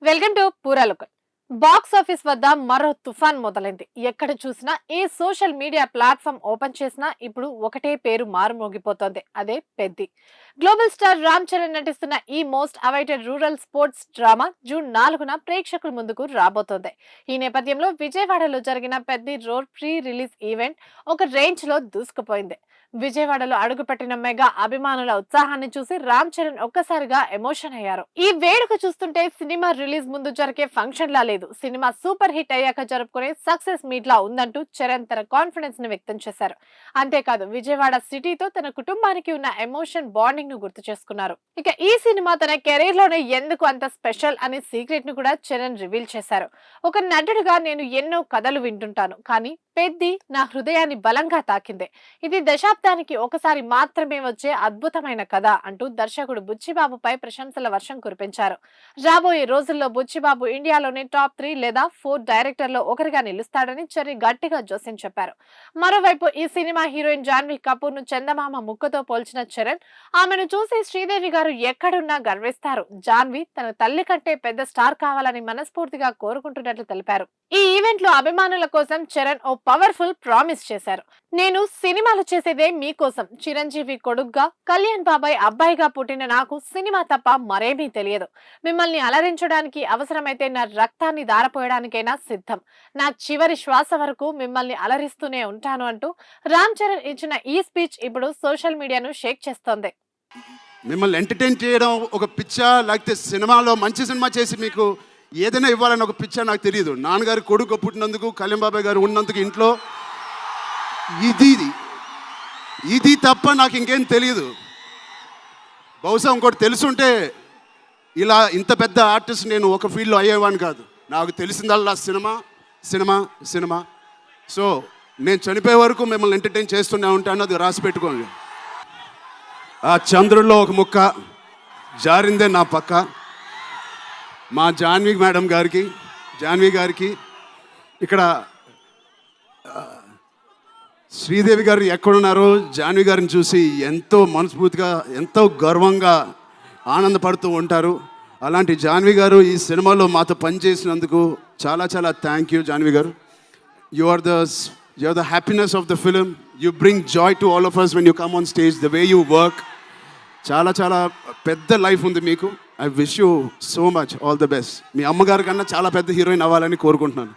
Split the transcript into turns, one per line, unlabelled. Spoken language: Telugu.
వెల్కమ్ టు పూరాలుకల్. బాక్స్ ఆఫీస్ వద్ద మరో తుఫాన్ మొదలైంది. ఎక్కడ చూసినా ఏ సోషల్ మీడియా ప్లాట్ఫామ్ ఓపెన్ చేసినా ఇప్పుడు ఒకటే పేరు మారుమోగిపోతోంది. అదే పెద్ది. గ్లోబల్ స్టార్ రామ్ చరణ్ నటిస్తున్న ఈ most awaited rural sports drama June 4న ప్రేక్షకుల ముందుకు రాబోతోంది. ఈ నేపథ్యంలో విజయవాడలో జరిగిన Peddi road pre release event ఒక రేంజ్ లో దూసుకుపోయింది. విజయవాడలో అడుగుపెట్టిన మెగా అభిమానుల ఉత్సాహాన్ని చూసి రామ్ చరణ్ ఒక్కసారిగా ఎమోషన్ అయ్యారు. ఈ వేడుక చూస్తుంటే సినిమా రిలీజ్ ముందు జరిగే ఫంక్షన్ లా లేదు, సినిమా సూపర్ హిట్ అయ్యాక జరుపుకునే సక్సెస్ మీట్ లా ఉందంటూ చరణ్ తన కాన్ఫిడెన్స్ ని వ్యక్తం చేశారు. అంతేకాదు విజయవాడ సిటీతో తన కుటుంబానికి ఉన్న ఎమోషన్ బాండింగ్ ను గుర్తు చేసుకున్నారు. ఇక ఈ సినిమా తన కెరీర్ లోనే ఎందుకు అంత స్పెషల్ అనే సీక్రెట్ ను కూడా చరణ్ రివీల్ చేశారు. ఒక నటుడుగా నేను ఎన్నో కథలు వింటుంటాను, కానీ పెద్ది నా హృదయాన్ని బలంగా తాకింది. ఇది దశాబ్దానికి ఒకసారి మాత్రమే వచ్చే అద్భుతమైన కథ అంటూ దర్శకుడు బుచ్చిబాబుపై ప్రశంసల వర్షం కురిపించారు. రాబోయే రోజుల్లో బుచ్చిబాబు ఇండియాలోనే టాప్ 3 లేదా 4 డైరెక్టర్లో ఒకరిగా నిలుస్తాడని చెర్రీ గట్టిగా జోస్యం చెప్పారు. మరోవైపు ఈ సినిమా హీరోయిన్ జాన్వీ కపూర్ ను చందమామ ముక్కతో పోల్చిన చరణ్ ఆమెను చూసి శ్రీదేవి గారు ఎక్కడున్నా గర్విస్తారు, జాన్వీ తన తల్లి కంటే పెద్ద స్టార్ కావాలని మనస్ఫూర్తిగా కోరుకుంటున్నట్లు తెలిపారు. ఈ ఈవెంట్ లో అభిమానుల కోసం చరణ్ ఓ పవర్ఫుల్ ప్రామిస్ చేశారు. నేను సినిమాలు చేసేదే మీకోసం. చిరంజీవి కొడుగ్గా, కళ్యాణ్ బాబాయ్ అబ్బాయిగా పుట్టిన నాకు సినిమా తప్ప మరేమీ తెలియదు. మిమ్మల్ని అలరించడానికి అవసరమైతే నా రక్తాన్ని దారపోయడానికైనా సిద్ధం. నా చివరి శ్వాస వరకు మిమ్మల్ని అలరిస్తూనే ఉంటాను అంటూ రామ్ చరణ్ ఇచ్చిన ఈ స్పీచ్ ఇప్పుడు సోషల్ మీడియాను షేక్ చేస్తోంది.
మిమ్మల్ని ఎంటర్టైన్ చేయడం ఒక పిచ్చా, లేకపోతే సినిమాలో మంచి సినిమా చేసి మీకు ఏదైనా ఇవ్వాలని ఒక పిచ్చా నాకు తెలియదు. నాన్నగారి కొడుకు పుట్టినందుకు, కళ్యాణ్ బాబాయ్ గారు ఉన్నందుకు ఇంట్లో ఇది తప్ప నాకు ఇంకేం తెలియదు. బహుశా ఇంకోటి తెలుసుంటే ఇలా ఇంత పెద్ద ఆర్టిస్ట్ నేను ఒక ఫీల్డ్లో అయ్యేవాడిని కాదు. నాకు తెలిసిందల్లా సినిమా సినిమా సినిమా. సో నేను చనిపోయే వరకు మిమ్మల్ని ఎంటర్టైన్ చేస్తూనే ఉంటాను, అది రాసి పెట్టుకోండి. ఆ చంద్రుల్లో ఒక ముక్క జారిందే నా పక్క. మా జాన్వీ గారికి ఇక్కడ శ్రీదేవి గారు ఎక్కడున్నారో జాన్వీ గారిని చూసి ఎంతో మనస్ఫూర్తిగా, ఎంతో గర్వంగా ఆనందపడుతూ ఉంటారు. అలాంటి జాన్వీ గారు ఈ సినిమాలో మాతో పనిచేసినందుకు చాలా చాలా thank you Janhvi garu. You are the happiness of the film. You bring joy to all of us when you come on stage, the way you work. చాలా చాలా పెద్ద లైఫ్ ఉంది మీకు. I wish you so much all the best. మీ అమ్మగారి కన్నా చాలా పెద్ద హీరోయిన్ అవ్వాలని కోరుకుంటున్నాను.